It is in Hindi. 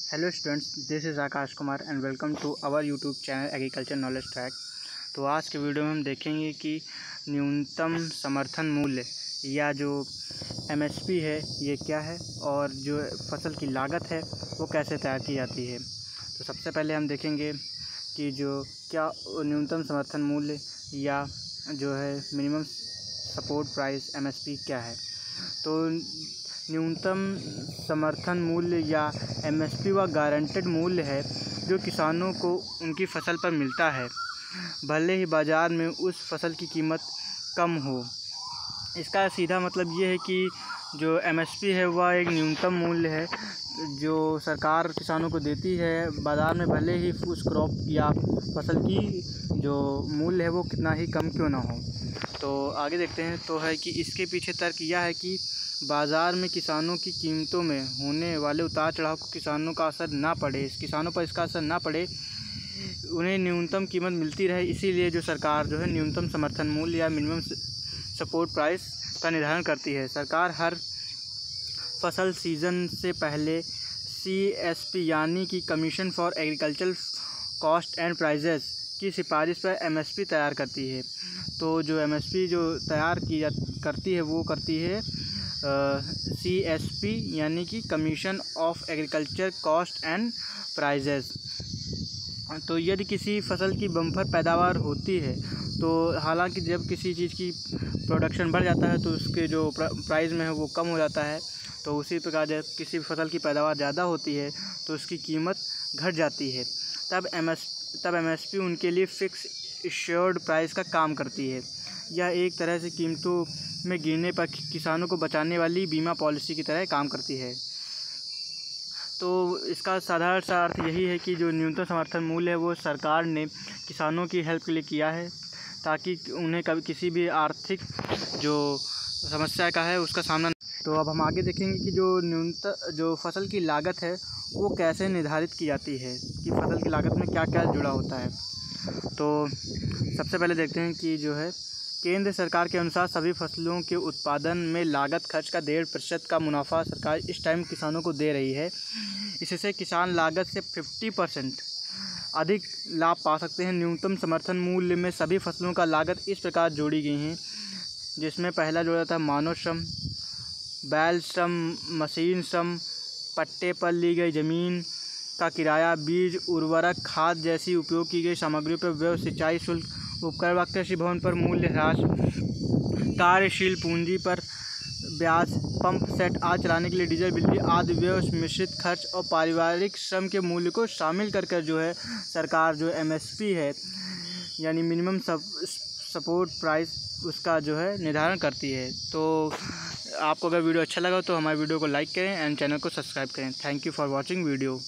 Hello students, this is Aakash Kumar and welcome to our YouTube channel agriculture knowledge track. तो आज के वीडियो में हम देखेंगे कि न्यूनतम समर्थन मूल्य या जो एमएसपी है ये क्या है और जो फसल की लागत है वो कैसे तैयार की जाती है। तो सबसे पहले हम देखेंगे कि जो क्या न्यूनतम समर्थन मूल्य या जो है मिनिमम सपोर्ट प्राइस एमएसपी क्या है। तो न्यूनतम समर्थन मूल्य या एमएसपी वह गारंटेड मूल्य है जो किसानों को उनकी फसल पर मिलता है, भले ही बाज़ार में उस फसल की कीमत कम हो। इसका सीधा मतलब ये है कि जो एमएसपी है वह एक न्यूनतम मूल्य है जो सरकार किसानों को देती है बाज़ार में, भले ही उस क्रॉप या फसल की जो मूल्य है वो कितना ही कम क्यों ना हो। तो आगे देखते हैं तो है कि इसके पीछे तर्क यह है कि बाज़ार में किसानों की कीमतों में होने वाले उतार चढ़ाव को किसानों पर इसका असर ना पड़े, उन्हें न्यूनतम कीमत मिलती रहे। इसीलिए जो सरकार जो है न्यूनतम समर्थन मूल्य या मिनिमम सपोर्ट प्राइस का निर्धारण करती है। सरकार हर फसल सीज़न से पहले CSP यानी कि commission for agricultural cost and prices की सिफारिश पर एमएसपी तैयार करती है। तो जो एमएसपी जो तैयार करती है वो करती है CSP यानी कि commission of agriculture cost and prices. तो यदि किसी फसल की बम्पर पैदावार होती है तो हालांकि जब किसी चीज़ की प्रोडक्शन बढ़ जाता है तो उसके जो प्राइस में है वो कम हो जाता है। तो उसी प्रकार जब किसी फसल की पैदावार ज़्यादा होती है तो उसकी कीमत घट जाती है। तब एमएसपी उनके लिए फिक्स एश्योर्ड प्राइस का काम करती है। यह एक तरह से कीमतों में गिरने पर किसानों को बचाने वाली बीमा पॉलिसी की तरह काम करती है। तो इसका साधारण सा अर्थ यही है कि जो न्यूनतम समर्थन मूल्य है वो सरकार ने किसानों की हेल्प के लिए किया है ताकि उन्हें कभी किसी भी आर्थिक जो समस्या का है उसका सामना। तो अब हम आगे देखेंगे कि जो फसल की लागत है वो कैसे निर्धारित की जाती है, कि फसल की लागत में क्या क्या जुड़ा होता है। तो सबसे पहले देखते हैं कि जो है केंद्र सरकार के अनुसार सभी फसलों के उत्पादन में लागत खर्च का 1.5% का मुनाफा सरकार इस टाइम किसानों को दे रही है। इससे किसान लागत से 50% अधिक लाभ पा सकते हैं। न्यूनतम समर्थन मूल्य में सभी फसलों का लागत इस प्रकार जोड़ी गई हैं, जिसमें पहला जोड़ा था मानव श्रम, बैल श्रम, मशीन श्रम, पट्टे पर ली गई ज़मीन का किराया, बीज, उर्वरक, खाद जैसी उपयोग की गई सामग्रियों पर व्यय, सिंचाई शुल्क, उपकरण व कृषि भवन पर मूल्य ह्रास, कार्यशील पूंजी पर ब्याज, पंप सेट आदि चलाने के लिए डीजल, बिजली आदि व्यय, मिश्रित खर्च और पारिवारिक श्रम के मूल्य को शामिल कर जो है सरकार जो एमएसपी है यानी मिनिमम सपोर्ट प्राइस उसका जो है निर्धारण करती है। तो आपको अगर वीडियो अच्छा लगा तो हमारे वीडियो को लाइक करें एंड चैनल को सब्सक्राइब करें। Thank you for watching video.